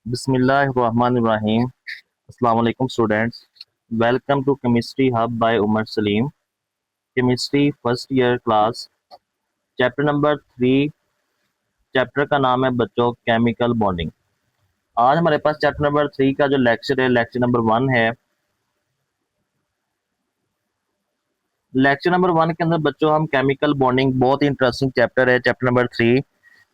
बिस्मिल्लाहिर्रहमानिर्रहीम। अस्सलाम वालेकुम students, welcome to chemistry hub by Umar Salim. Chemistry first year class, chapter number 3। चैप्टर का नाम है बच्चों केमिकल बॉन्डिंग। आज हमारे पास चैप्टर नंबर 3 का जो लेक्चर है, लेक्चर नंबर 1 है। लेक्चर नंबर 1 के अंदर बच्चों हम केमिकल बॉन्डिंग, बहुत ही इंटरेस्टिंग चैप्टर है चैप्टर नंबर 3।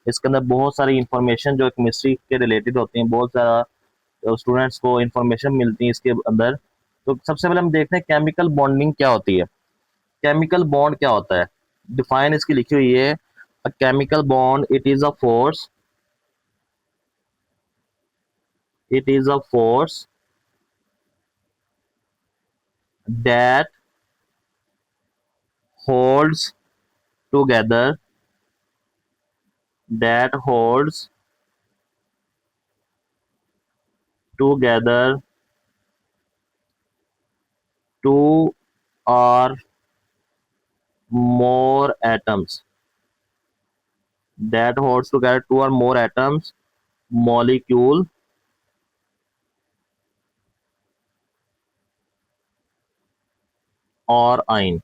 इसके अंदर बहुत सारी इंफॉर्मेशन जो केमिस्ट्री के रिलेटेड होती हैं, बहुत सारा स्टूडेंट्स को इंफॉर्मेशन मिलती है इसके अंदर। तो सबसे पहले हम देखते हैं केमिकल बॉन्डिंग क्या होती है। केमिकल बॉन्ड क्या होता है, डिफाइन इसकी लिखी हुई है। A chemical bond it is a force that holds together that holds together two और more atoms that holds together two or more atoms, molecule और आइन।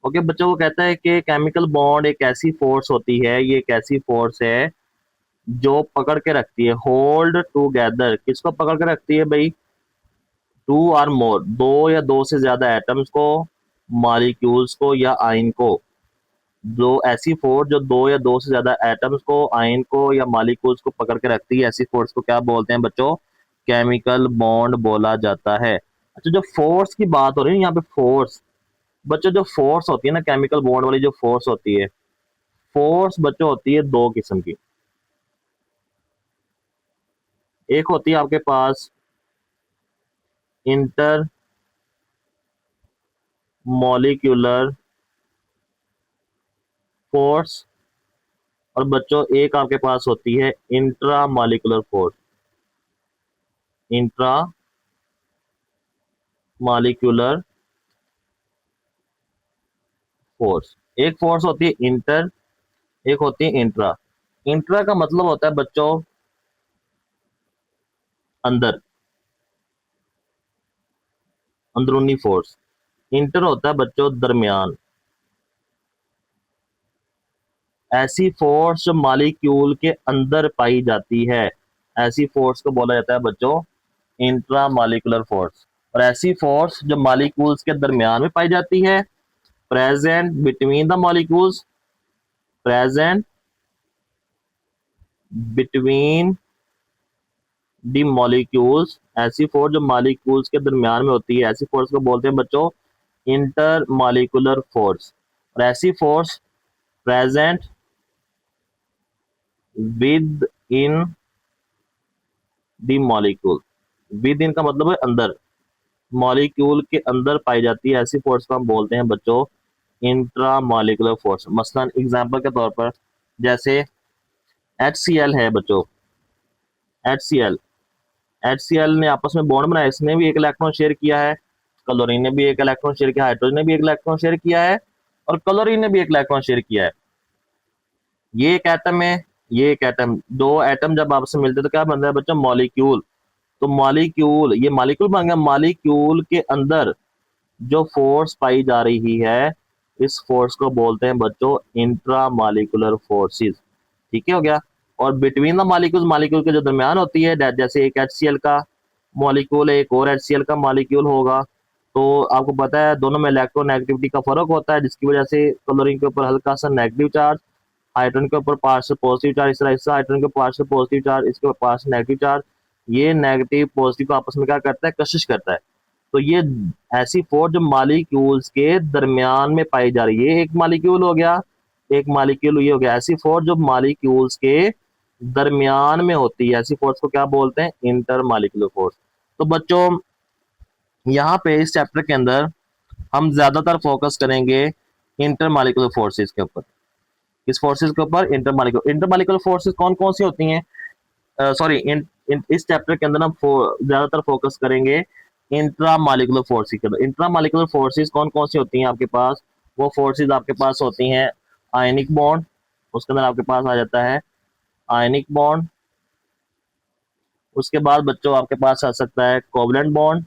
ओके बच्चों, को कहता है कि केमिकल बॉन्ड एक ऐसी फोर्स होती है, ये एक ऐसी फोर्स है जो पकड़ के रखती है, होल्ड टूगेदर। किसको पकड़ के रखती है भाई? टू और मोर, दो या दो से ज्यादा एटम्स को, मॉलिक्यूल्स को या आइन को। जो ऐसी फोर्स जो दो या दो से ज्यादा एटम्स को, आयन को या मॉलिक्यूल्स को पकड़ के रखती है, ऐसी फोर्स को क्या बोलते हैं बच्चों? केमिकल बॉन्ड बोला जाता है। अच्छा, जो फोर्स की बात हो रही है यहाँ पे, फोर्स बच्चों, जो फोर्स होती है ना केमिकल बॉन्ड वाली, जो फोर्स होती है, फोर्स बच्चों होती है दो किस्म की। एक होती है आपके पास इंटर मॉलिक्यूलर फोर्स, और बच्चों एक आपके पास होती है intra molecular force. Intra molecular force, एक फोर्स होती है इंटर, एक होती है इंट्रा। इंट्रा का मतलब होता है बच्चों अंदर, अंदरूनी फोर्स। इंटर होता है बच्चों दरमियान, ऐसी फोर्स जो मॉलिक्यूल के अंदर पाई जाती है, ऐसी फोर्स को बोला जाता है बच्चों इंट्रा मॉलिक्यूलर फोर्स। और ऐसी फोर्स जो मॉलिक्यूल्स के दरमियान में पाई जाती है, present between the molecules, present between the molecules, ऐसी फोर्स जो मॉलिक्यूल्स के दरमियान में होती है, ऐसी फोर्स को बोलते हैं बच्चों इंटर मॉलिक्यूलर फोर्स। और ऐसी force present with in the molecule, with in का मतलब है अंदर, मॉलिक्यूल के अंदर पाई जाती है, ऐसी फोर्स को हम बोलते हैं बच्चों इंट्रा मॉलिक्यूलर फोर्स। मसलन एग्जांपल के तौर पर, जैसे HCl है बच्चों, HCl, HCl ने आपस में बॉन्ड बनाया, इसने भी एक इलेक्ट्रॉन शेयर किया है, क्लोरीन ने भी एक इलेक्ट्रॉन शेयर किया, हाइड्रोजन ने भी एक इलेक्ट्रॉन शेयर किया है, और क्लोरीन ने भी एक इलेक्ट्रॉन शेयर किया है। ये एक एटम है, ये एक एटम, दो एटम जब आपस में मिलते हैं तो क्या बनता है बच्चों? मॉलिक्यूल। तो मॉलिक्यूल, ये मॉलिक्यूल बन गया। मॉलिक्यूल के अंदर जो फोर्स पाई जा रही है, इस फोर्स को बोलते हैं बच्चों इंट्रा मॉलिक्यूलर फोर्सेस। ठीक है, हो गया। और बिटवीन द मॉलिक्यूल्स, मॉलिक्यूल के जो दरमियान होती है, जैसे एक HCl का मॉलिक्यूल है, एक और HCl का मॉलिक्यूल होगा, तो आपको पता है दोनों में इलेक्ट्रोनेगेटिविटी का फर्क होता है, जिसकी वजह से क्लोरीन के ऊपर हल्का सा नेगेटिव चार्ज, हाइड्रोजन के ऊपर पार्शियल पॉजिटिव चार्ज, इस तरह इससे हाइड्रोजन के पार्शियल पॉजिटिव चार्ज, इसके ऊपर पार्शियल नेगेटिव चार्ज। ये नेगेटिव पॉजिटिव को आपस में क्या करता है? कशिश करता है। तो ये ऐसी फोर्स जो मॉलिक्यूल्स के दरमियान में पाई जा रही है, एक मॉलिक्यूल हो गया, एक मॉलिक्यूल ये हो गया, ऐसी फोर्स जो मॉलिक्यूल्स के दरमियान में होती है, ऐसी फोर्स को क्या बोलते हैं? Inter molecular force. तो बच्चों यहाँ पे इस चैप्टर के अंदर हम ज्यादातर फोकस करेंगे इंटर मॉलिक्यूलर फोर्सेस के ऊपर। किस फोर्सेस के ऊपर? इंटर मॉलिक्यूलर फोर्सेस कौन कौन सी होती हैं? सॉरी, इस चैप्टर के अंदर हम ज्यादातर फोकस करेंगे इंट्रा मॉलिक्यूलर फोर्सेस के अंदर। इंट्रा मॉलिक्यूलर फोर्सेस कौन कौन सी होती हैं आपके पास? वो फोर्सेस आपके पास होती हैं आयनिक बॉन्ड, उसके अंदर आपके पास आ जाता है आयनिक बॉन्ड, उसके बाद बच्चों आपके पास आ सकता है कोवलेंट बॉन्ड।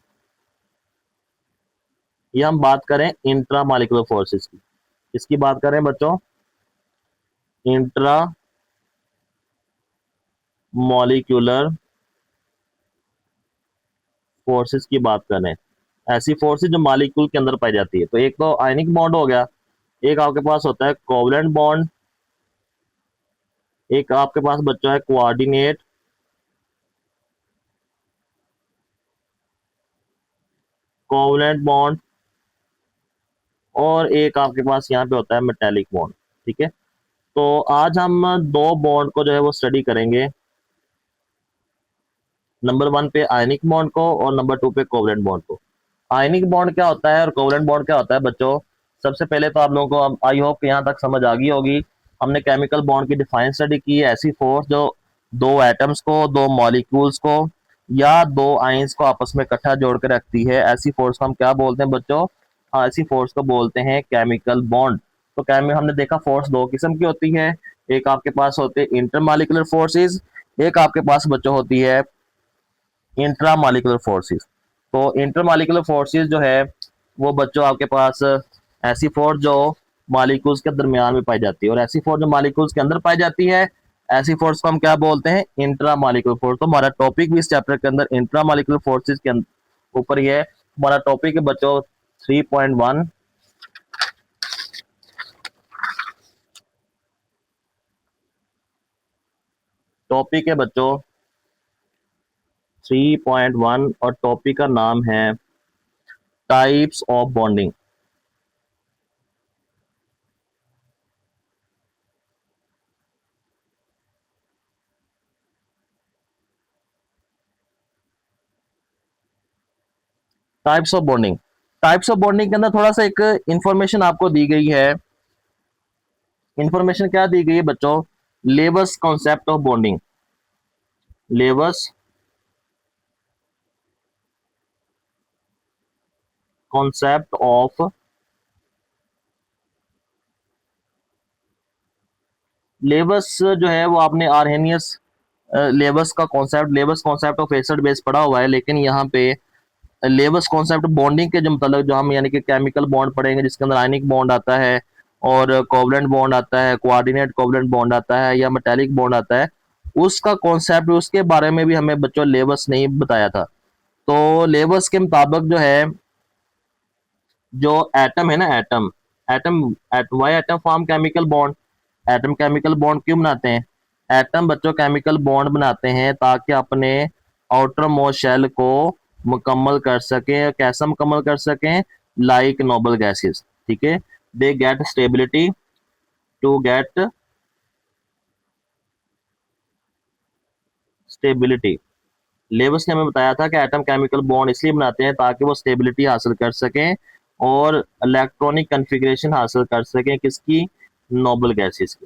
ये हम बात करें इंट्रा मॉलिक्यूलर फोर्सेस की, किसकी बात करें बच्चों, इंट्रा मॉलिक्यूलर फोर्सेस की बात करें, ऐसी फोर्सेस जो मॉलिक्यूल के अंदर पाई जाती है। तो एक तो आयनिक बॉन्ड हो गया, एक आपके पास होता है कोवलेंट बॉन्ड, एक आपके पास बच्चों है कोऑर्डिनेट कोवलेंट बॉन्ड, और एक आपके पास यहाँ पे होता है मेटेलिक बॉन्ड। ठीक है, तो आज हम दो बॉन्ड को जो है वो स्टडी करेंगे, नंबर 1 पे आयनिक बॉन्ड को और नंबर 2 पे कोवलेंट बॉन्ड को। आयनिक बॉन्ड क्या होता है और कोवलेंट बॉन्ड क्या होता है बच्चों, सबसे पहले तो आप लोगों को आई होप यहाँ तक समझ आ गई होगी। हमने केमिकल बॉन्ड की डिफाइन स्टडी की है, ऐसी फोर्स जो दो एटम्स को, दो मॉलिक्यूल्स को या दो आइंस को आपस में इकट्ठा जोड़ कर रखती है, ऐसी फोर्स को हम क्या बोलते हैं बच्चों, ऐसी फोर्स को बोलते हैं केमिकल बॉन्ड। तो हमने देखा फोर्स दो किस्म की होती है, एक आपके पास होते हैं इंटरमॉलिक्यूलर फोर्सेस, एक आपके पास बच्चों होती है इंट्रा मॉलिक्यूलर फोर्सेस। तो इंटर मॉलिक्यूलर फोर्सेस जो है वो बच्चों आपके पास ऐसी फोर्स जो मॉलिक्यूल्स के दरमियान में पाई जाती है, और ऐसी फोर्स जो मॉलिक्यूल्स के अंदर पाई जाती है, ऐसी फोर्स को हम क्या बोलते हैं, इंट्रा मॉलिक्यूलर फोर्स। तो हमारा टॉपिक भी इस चैप्टर के अंदर इंट्रा मॉलिक्यूलर फोर्सेस के ऊपर ही है। हमारा टॉपिक है बच्चों 3.1, टॉपिक है बच्चों 3.1 और टॉपिक का नाम है types of bonding. Types of bonding, types of bonding के अंदर थोड़ा सा एक इंफॉर्मेशन आपको दी गई है। इंफॉर्मेशन क्या दी गई है बच्चों, Lewis concept of bonding, Lewis concept of, Lewis जो है वो आपने आर्हेनियस लेबस का concept, Lewis concept of acid base पढ़ा हुआ है, लेकिन यहाँ पे लेबस कॉन्सेप्ट बॉन्डिंग के जो मतलब जो हम यानी कि केमिकल बॉन्ड पढ़ेंगे जिसके अंदर आयनिक बॉन्ड आता है और कोवलेंट बॉन्ड आता है, कोऑर्डिनेट कोवलेंट बॉन्ड आता है या मेटालिक बॉन्ड आता है, उसका कॉन्सेप्ट उसके बारे में भी हमें बच्चों लेबस नहीं बताया था। तो लेबस के मुताबिक जो है, जो एटम है ना, atom atom Y atom form chemical bond, atom chemical bond क्यों बनाते हैं, एटम बच्चों केमिकल बॉन्ड बनाते हैं ताकि अपने आउटर मोस्ट शेल को मुकम्मल कर सकें। कैसा मुकम्मल कर सकें, लाइक नोबल गैसेस। ठीक है, they get stability to get stability. Lewis ने हमें बताया था कि एटम केमिकल बॉन्ड इसलिए बनाते हैं ताकि वो स्टेबिलिटी हासिल कर सकें और इलेक्ट्रॉनिक कन्फिग्रेशन हासिल कर सकें, किसकी, नोबल गैसेस की।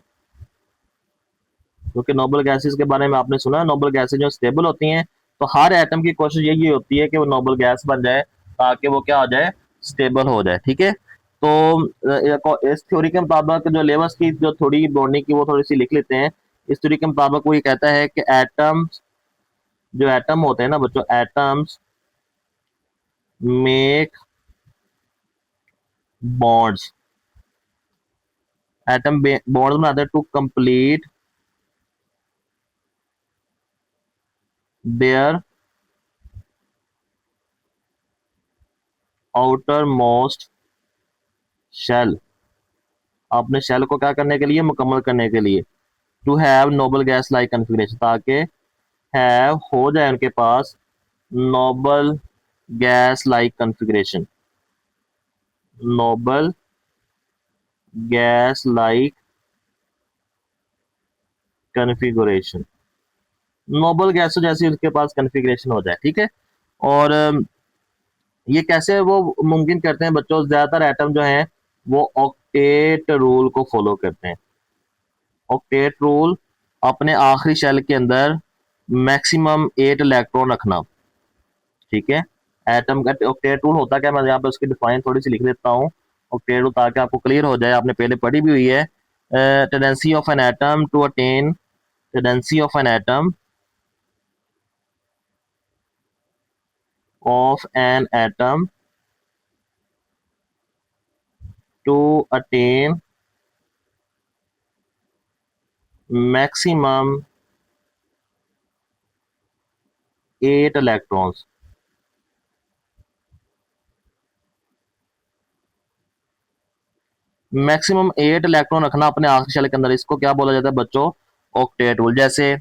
क्योंकि नोबल गैसेस के बारे में आपने सुना है, नोबल गैसेस जो स्टेबल होती हैं, तो हर एटम की कोशिश यही होती है कि वो नोबल गैस बन जाए ताकि वो क्या हो जाए, स्टेबल हो जाए। ठीक है, तो इस थ्योरी के मुताबिक जो लेवस की जो थोड़ी बॉन्डिंग की वो थोड़ी सी लिख लेते हैं। इस थ्योरी के मुताबिक वो ये कहता है कि एटम, जो एटम होते हैं ना बच्चों, atoms make bonds, atom bond बनाते हैं to complete their outermost shell, अपने शेल को क्या करने के लिए, मुकम्मल करने के लिए, to have noble gas like configuration, ताकि हैव हो जाए उनके पास noble gas like configuration, noble gas like configuration, noble gas जैसी उसके पास कन्फिग्रेशन हो जाए। ठीक है, और ये कैसे वो मुमकिन करते हैं बच्चों, ज्यादातर एटम जो हैं वो ऑक्टेट रूल को फॉलो करते हैं। ऑक्टेट रूल, अपने आखिरी शेल के अंदर मैक्सिमम 8 इलेक्ट्रॉन रखना। ठीक है, एटम का ऑक्टेट रूल होता क्या, मैं यहाँ पे उसकी डिफाइन थोड़ी सी लिख देता हूँ। ऑक्टेट रूल ताकि आपको क्लियर हो जाए, आपने पहले पढ़ी भी हुई है। Tendency of an atom to attain tendency of an atom to attain maximum 8 electrons. Maximum 8 electron रखना अपने आखिरी शेल के अंदर, इसको क्या बोला जाता है बच्चों? Octet rule. जैसे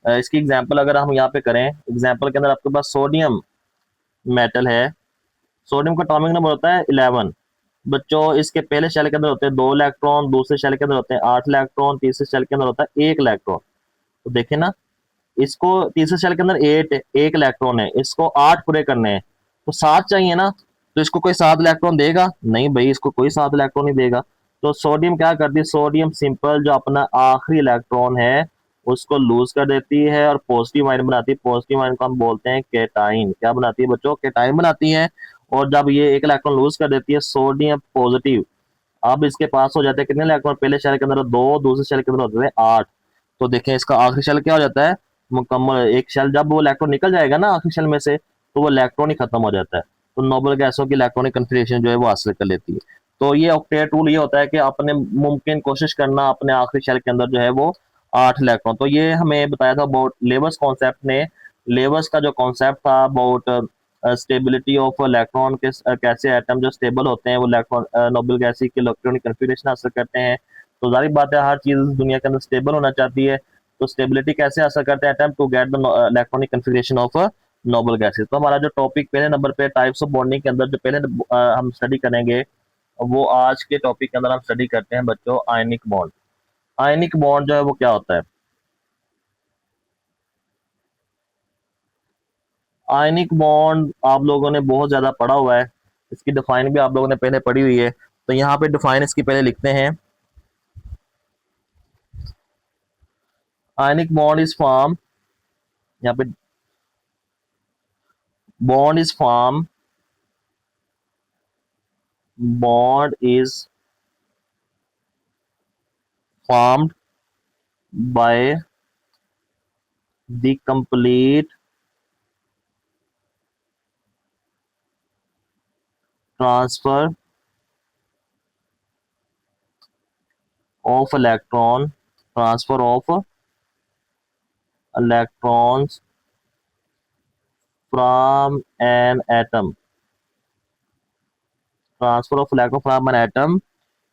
इसकी एग्जांपल अगर हम यहाँ पे करें, एग्जांपल के अंदर आपके पास सोडियम मेटल है, सोडियम का एटॉमिक नंबर होता है 11। बच्चों इसके पहले शेल के अंदर होते हैं 2 इलेक्ट्रॉन, दूसरे शेल के अंदर होते हैं 8 इलेक्ट्रॉन, तीसरे शेल के अंदर होता है 1 इलेक्ट्रॉन। तो देखें ना, इसको तीसरे शेल के अंदर 1 इलेक्ट्रॉन है, इसको 8 पूरे करने हैं, तो 7 चाहिए ना। तो इसको कोई 7 इलेक्ट्रॉन देगा? नहीं भाई, इसको कोई 7 इलेक्ट्रॉन नहीं देगा। तो सोडियम क्या करती है? सोडियम सिंपल जो अपना आखिरी इलेक्ट्रॉन है उसको लूज कर देती है और पॉजिटिव आयन बनाती है। पॉजिटिव आयन को हम बोलते हैं केटाइन। क्या बनाती है बच्चों? केटाइन बनाती है। और जब ये 1 इलेक्ट्रॉन लूज कर देती है सोडियम पॉजिटिव, अब इसके पास हो जाते हैं कितने इलेक्ट्रॉन? पहले शेल के अंदर 2, दूसरे शेल के अंदर होते हैं 8। तो देखें इसका आखिरी शेल क्या हो जाता है? मुकम्मल एक शेल। जब वो इलेक्ट्रॉन निकल जाएगा ना आखिरी शेल में से, तो वो इलेक्ट्रॉन ही खत्म हो जाता है। तो नोबेल गैसों की इलेक्ट्रॉनिक कन्फिग्रेशन जो है वो हासिल कर लेती है। तो ये ऑक्टेट रूल ये होता है कि अपने मुमकिन कोशिश करना अपने आखिरी शेल के अंदर जो है वो 8 इलेक्ट्रॉन। तो ये हमें बताया था अबाउट लेवर्स कॉन्सेप्ट ने। लेवर्स का जो कॉन्सेप्ट था अबाउट स्टेबिलिटी ऑफ इलेक्ट्रॉन के कैसे एटम जो स्टेबल होते हैं वो इलेक्ट्रॉन नोबेल गैस की इलेक्ट्रॉनिक कन्फिग्रेशन हासिल करते हैं। तो जाहिर बात है हर चीज दुनिया के अंदर स्टेबल होना चाहती है। तो स्टेबिलिटी कैसे हासिल करते हैं atom? To get the electronic configuration of noble gases. तो हमारा जो टॉपिक पहले नंबर पे टाइप्स ऑफ बॉन्डिंग के अंदर जो पहले हम स्टडी करेंगे, वो आज के टॉपिक के अंदर हम स्टडी करते हैं बच्चों आयनिक बॉन्ड। आयनिक बॉन्ड जो है वो क्या होता है? आयनिक बॉन्ड आप लोगों ने बहुत ज्यादा पढ़ा हुआ है, इसकी डिफाइन भी आप लोगों ने पहले पढ़ी हुई है। तो यहाँ पे डिफाइन इसकी पहले लिखते हैं। आयनिक बॉन्ड इज फॉर्म, यहाँ पे bond is form, bond is formed by the complete transfer of electrons from an atom, transfer of electron from an atom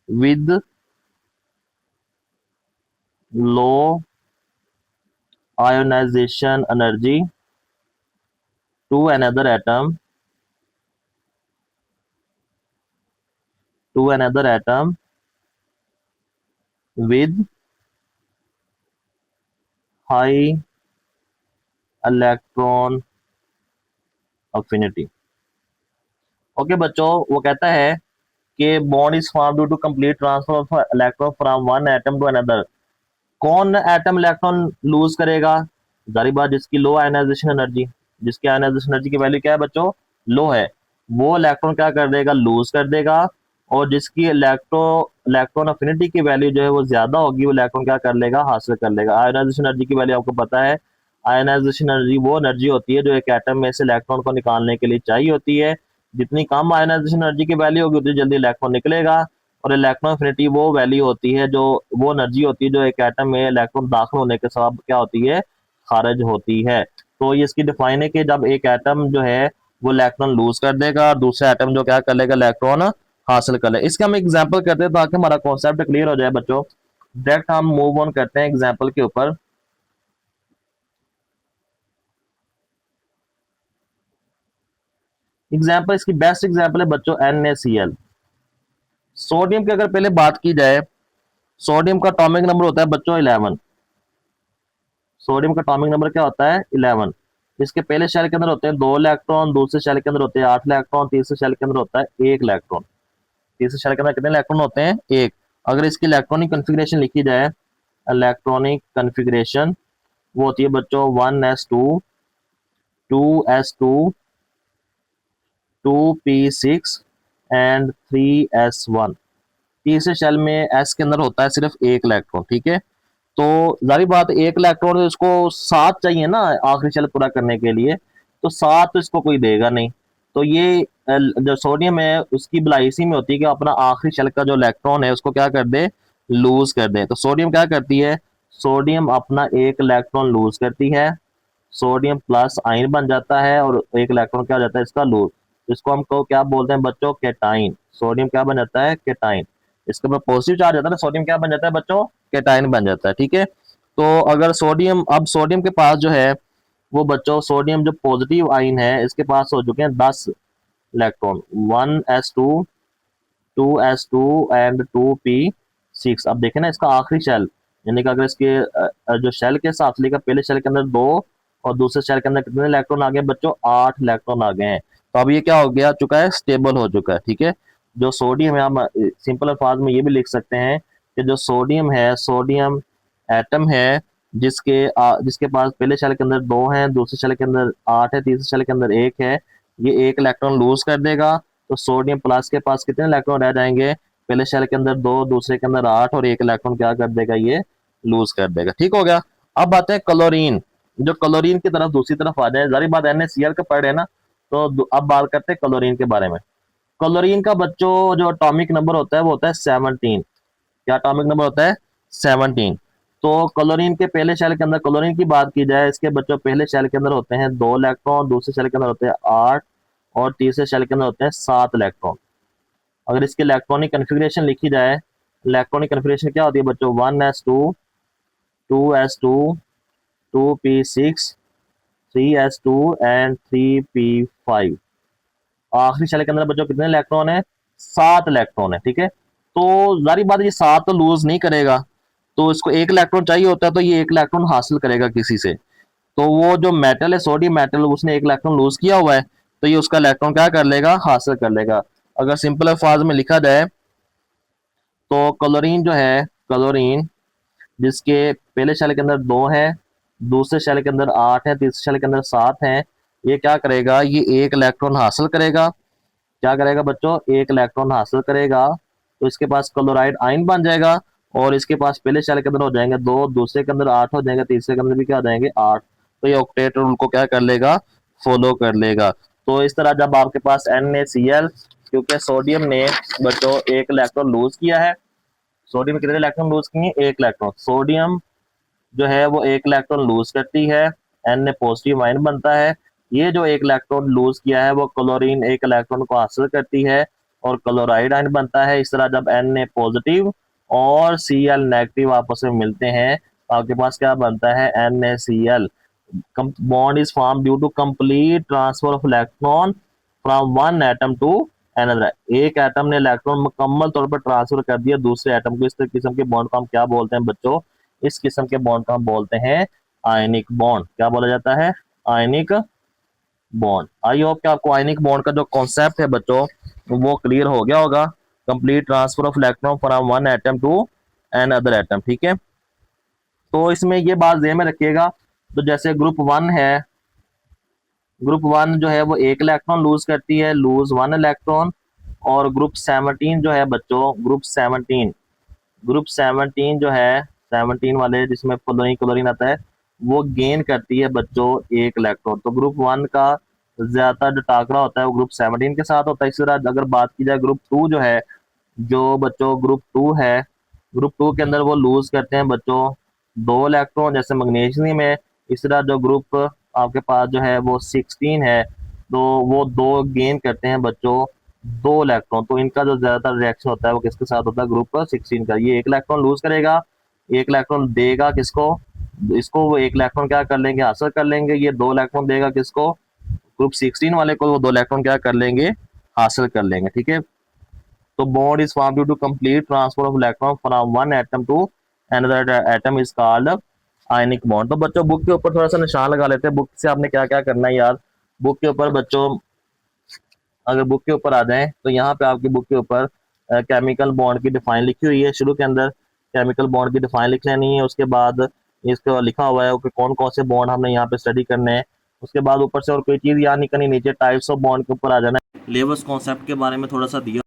with low ionization energy to another atom, with high electron affinity। Okay बच्चों, वो कहता है कि bond is form due to complete transfer of electron from one atom to another. कौन atom electron lose करेगा? जारी बात, जिसकी लो आयनाइजेशन एनर्जी, जिसकी आयनाइजेशन एनर्जी की वैल्यू क्या है बच्चों? लो है, वो इलेक्ट्रॉन क्या कर देगा? लूज कर देगा। और जिसकी इलेक्ट्रॉन अफिनिटी की वैल्यू जो है वो ज्यादा होगी, वो इलेक्ट्रॉन क्या कर लेगा? हासिल कर लेगा। आयनाइजेशन एनर्जी की वैल्यू आपको पता है, आयनाइजेशन एनर्जी वो एनर्जी होती है जो एक एटम में से इलेक्ट्रॉन को निकालने के लिए चाहिए होती है। जितनी कम आयनाइजेशन एनर्जी की वैल्यू होगी उतनी जल्दी इलेक्ट्रॉन निकलेगा। और इलेक्ट्रॉन एफिनिटी वो वैल्यू होती है जो, वो एनर्जी होती है जो एक एटम में इलेक्ट्रॉन दाखिल होने के सबब क्या होती है? खारिज होती है। तो ये इसकी डिफाइन है कि जब एक एटम जो है वो इलेक्ट्रॉन लूज कर देगा और दूसरा एटम जो क्या कर लेगा? इलेक्ट्रॉन हासिल कर ले। इसके हम एग्जाम्पल करते हैं ताकि हमारा कॉन्सेप्ट क्लियर हो जाए बच्चों। डायरेक्ट हम मूव ऑन करते हैं एग्जाम्पल के ऊपर। एग्जाम्पल, इसकी बेस्ट एग्जाम्पल है बच्चों NaCl। सोडियम की अगर पहले बात की जाए, सोडियम का एटॉमिक नंबर होता है बच्चों 11। सोडियम का एटॉमिक नंबर क्या होता है? 11। इसके पहले शेल के अंदर होते हैं 2 इलेक्ट्रॉन, दूसरे शेल के अंदर होते हैं 8 इलेक्ट्रॉन, तीसरे शेल के अंदर होता है 1 इलेक्ट्रॉन। तीसरे शेल के अंदर कितने इलेक्ट्रॉन होते हैं? 1। अगर इसकी इलेक्ट्रॉनिक कन्फिग्रेशन लिखी जाए, इलेक्ट्रॉनिक कन्फिग्रेशन वो होती है बच्चों 1s2, 2s2, 2p6 and 3s1। तीसरे शेल में एस के अंदर होता है सिर्फ 1 इलेक्ट्रॉन, ठीक है। तो जारी बात एक इलेक्ट्रॉन तो इसको 7 चाहिए ना आखिरी शेल पूरा करने के लिए, तो 7 तो इसको कोई देगा नहीं। तो ये जो सोडियम है उसकी भलाई इसी में होती है कि अपना आखिरी शेल का जो इलेक्ट्रॉन है उसको क्या कर दे, लूज कर दे। तो सोडियम क्या करती है, सोडियम अपना एक इलेक्ट्रॉन लूज करती है, सोडियम प्लस आयन बन जाता है और एक इलेक्ट्रॉन क्या हो जाता है इसका लूज। इसको हम को क्या बोलते हैं बच्चों, केटाइन। सोडियम क्या बन जाता है, केटाइन। इसके ऊपर पॉजिटिव चार्ज आता है ना, सोडियम क्या बन जाता है बच्चों, केटाइन बन जाता है। ठीक है, तो अगर सोडियम, अब सोडियम के पास जो है वो बच्चों, सोडियम जो पॉजिटिव आयन है इसके पास हो चुके हैं 10 electron, 1s2, 2s2 and 2p6। अब देखें ना इसका आखिरी शेल, यानी कि अगर इसके जो शेल के हिसाब से लिखा, पहले शेल के अंदर 2 और दूसरे शेल के अंदर कितने इलेक्ट्रॉन आ गए बच्चों, 8 इलेक्ट्रॉन आ गए हैं। तो अब ये क्या हो गया चुका है, स्टेबल हो चुका है। ठीक है, जो सोडियम है, हम सिंपल अल्फाज में ये भी लिख सकते हैं कि जो सोडियम है, सोडियम एटम है जिसके पास पहले शेल के अंदर 2 हैं, दूसरे शेल के अंदर 8 है, तीसरे शेल के अंदर 1 है, ये एक इलेक्ट्रॉन लूज कर देगा। तो सोडियम प्लस के पास कितने इलेक्ट्रॉन रह जाएंगे, पहले शेल के अंदर 2, दूसरे के अंदर 8 और एक इलेक्ट्रॉन क्या कर देगा, ये लूज कर देगा। ठीक हो गया। अब आते हैं क्लोरीन, जो क्लोरीन की तरफ दूसरी तरफ आ जाए, जारी बात NaCl का पढ़ है ना, तो अब बात करते हैं क्लोरीन के बारे में। क्लोरीन का बच्चों जो अटोमिक नंबर होता है वो होता है 17। क्या अटोमिक नंबर होता है, 17। तो क्लोरीन के पहले शेल के अंदर, क्लोरीन की बात की जाए, इसके बच्चों पहले शेल के अंदर होते हैं 2 इलेक्ट्रॉन, दूसरे शेल के अंदर होते हैं 8 और तीसरे शेल के अंदर होते हैं 7 इलेक्ट्रॉन। अगर इसकी इलेक्ट्रॉनिक कन्फिग्रेशन लिखी जाए, इलेक्ट्रॉनिक कन्फिग्रेशन क्या होती है बच्चों, 1s2, 2s2, 2p6, 3s2 and 3p5। आखिरी शेल के अंदर बच्चों कितने इलेक्ट्रॉन है, 7 इलेक्ट्रॉन है। ठीक है, तो जारी बात है ये 7 तो लूज नहीं करेगा, तो इसको एक इलेक्ट्रॉन चाहिए होता है, तो ये एक इलेक्ट्रॉन हासिल करेगा किसी से। तो वो जो मेटल है, सोडियम मेटल, उसने एक इलेक्ट्रॉन लूज किया हुआ है, तो ये उसका इलेक्ट्रॉन क्या कर लेगा, हासिल कर लेगा। अगर सिंपल अल्फाज में लिखा जाए तो क्लोरीन जो है, क्लोरीन जिसके पहले शेल के अंदर 2 है, दूसरे शेल के अंदर 8 है, तीसरे शेल के अंदर 7 है, ये क्या करेगा, ये एक इलेक्ट्रॉन हासिल करेगा। क्या करेगा बच्चों, एक इलेक्ट्रॉन हासिल करेगा, तो इसके पास क्लोराइड आयन बन जाएगा और इसके पास पहले शेल के अंदर हो जाएंगे 2, दूसरे के अंदर 8 हो जाएंगे, तीसरे के अंदर भी क्या हो जाएंगे, 8। तो ये ऑक्टेट रूल को क्या कर लेगा, फॉलो कर लेगा। तो इस तरह जब आपके पास NaCl, क्योंकि सोडियम ने बच्चों एक इलेक्ट्रॉन लूज किया है, सोडियम कितने इलेक्ट्रॉन लूज किए, एक इलेक्ट्रॉन। सोडियम जो है वो एक इलेक्ट्रॉन लूज करती है, Na पॉजिटिव आयन बनता है। ये जो एक इलेक्ट्रॉन लूज किया है वो क्लोरीन एक इलेक्ट्रॉन को हासिल करती है और क्लोराइड आयन बनता है। इस तरह जब Na पॉजिटिव और Cl नेगेटिव आपस में मिलते हैं तो आपके पास क्या बनता है, NaCl। Bond is form due to complete transfer of electron from one atom to another. एक एटम ने इलेक्ट्रॉन मुकम्मल तौर पर ट्रांसफर कर दिया दूसरे एटम को। इस किस्म के बॉन्ड को हम क्या बोलते हैं बच्चों, इस किस्म के बॉन्ड को हम बोलते हैं आयनिक बॉन्ड। क्या बोला जाता है, आयनिक बॉन्ड। आई होप कि आपको आयनिक बॉन्ड का जो कॉन्सेप्ट है बच्चों वो क्लियर हो गया होगा। Complete transfer of electron from one atom to an other atom. ठीक है, तो इसमें ये बात ध्यान में रखिएगा, तो जैसे ग्रुप 1 है, ग्रुप 1 जो है वो एक इलेक्ट्रॉन लूज करती है, लूज 1 इलेक्ट्रॉन। और ग्रुप 17 जो है बच्चों, ग्रुप 17, ग्रुप 17 जो है, 17 वाले जिसमें क्लोरीन क्लोरीन आता है, वो गेन करती है बच्चों एक इलेक्ट्रॉन। तो ग्रुप 1 का ज्यादा जो टाकरा होता है वो ग्रुप 17 के साथ होता है। इसी तरह अगर बात की जाए ग्रुप 2 जो है, जो बच्चों ग्रुप 2 है, ग्रुप 2 के अंदर वो लूज करते हैं बच्चों 2 इलेक्ट्रॉन, जैसे मैग्नीशियम है। इस तरह जो ग्रुप आपके पास जो है वो 16 है, तो वो 2 गेन करते हैं बच्चों 2 इलेक्ट्रॉन। तो इनका जो ज्यादातर रिएक्शन होता है वो किसके साथ होता है, ग्रुप 16 का। ये एक इलेक्ट्रॉन लूज करेगा, एक इलेक्ट्रॉन देगा किसको, इसको वो एक इलेक्ट्रॉन क्या कर लेंगे, हासिल कर लेंगे। ये 2 इलेक्ट्रॉन देगा किसको, ग्रुप 16 वाले को, वो 2 इलेक्ट्रॉन क्या कर लेंगे, हासिल कर लेंगे। ठीक है, तो bond is form due to complete transfer of electron from one atom to another atom is called ionic bond. तो बच्चों बुक के ऊपर थोड़ा सा निशान लगा लेते हैं, बुक से आपने क्या क्या करना है यार। बुक के ऊपर बच्चों, अगर बुक के ऊपर आ जाएं तो यहाँ पे आपकी बुक के ऊपर केमिकल बॉन्ड की डिफाइन लिखी हुई है। शुरू के अंदर केमिकल बॉन्ड की डिफाइन लिख लेनी है, उसके बाद इसको लिखा हुआ है कि कौन कौन से बॉन्ड हमने यहाँ पे स्टडी करने हैं। उसके बाद ऊपर से और कोई चीज याद नहीं करनी, नीचे टाइप्स ऑफ बॉन्ड के ऊपर आ जाना है। लेवर्स कॉन्सेप्ट के बारे में थोड़ा सा दिया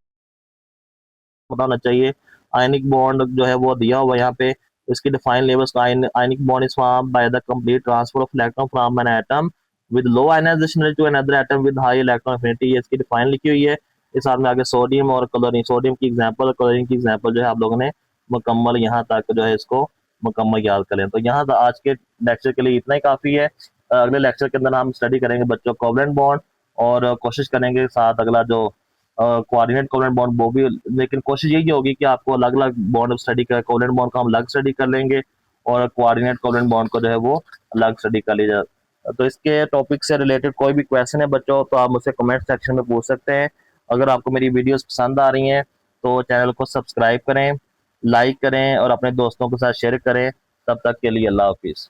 पता होना चाहिए। आयनिक बॉन्ड जो है वो दिया हुआ यहाँ पे, इसकी define levels ionic bond is formed by the complete transfer of electron from an atom with low ionization to another atom with high electron affinity. इसकी डिफाइन लिखी हुई है। इस साथ में आगे सोडियम और क्लोरीन, सोडियम की एग्जांपल और क्लोरीन की एग्जांपल जो है आप लोगों ने मुकम्मल यहाँ तक जो है इसको मुकम्मल याद करें। तो यहाँ आज के लेक्चर के लिए इतना ही काफ़ी है। अगले लेक्चर के अंदर हम स्टडी करेंगे बच्चों कोवलेंट बॉन्ड, और कोशिश करेंगे साथ अगला जो कोऑर्डिनेट कोवलेंट बॉन्ड वो भी, लेकिन कोशिश यही होगी कि आपको अलग अलग बॉन्ड स्टडी कर, कोवलेंट बॉन्ड को हम अलग स्टडी कर लेंगे और कोऑर्डिनेट कोवलेंट बॉन्ड को जो है वो अलग स्टडी कर लिया। तो इसके टॉपिक से रिलेटेड कोई भी क्वेश्चन है बच्चों तो आप मुझसे कमेंट सेक्शन में पूछ सकते हैं। अगर आपको मेरी वीडियोस पसंद आ रही हैं तो चैनल को सब्सक्राइब करें, लाइक करें और अपने दोस्तों के साथ शेयर करें। तब तक के लिए अल्लाह हाफिज़।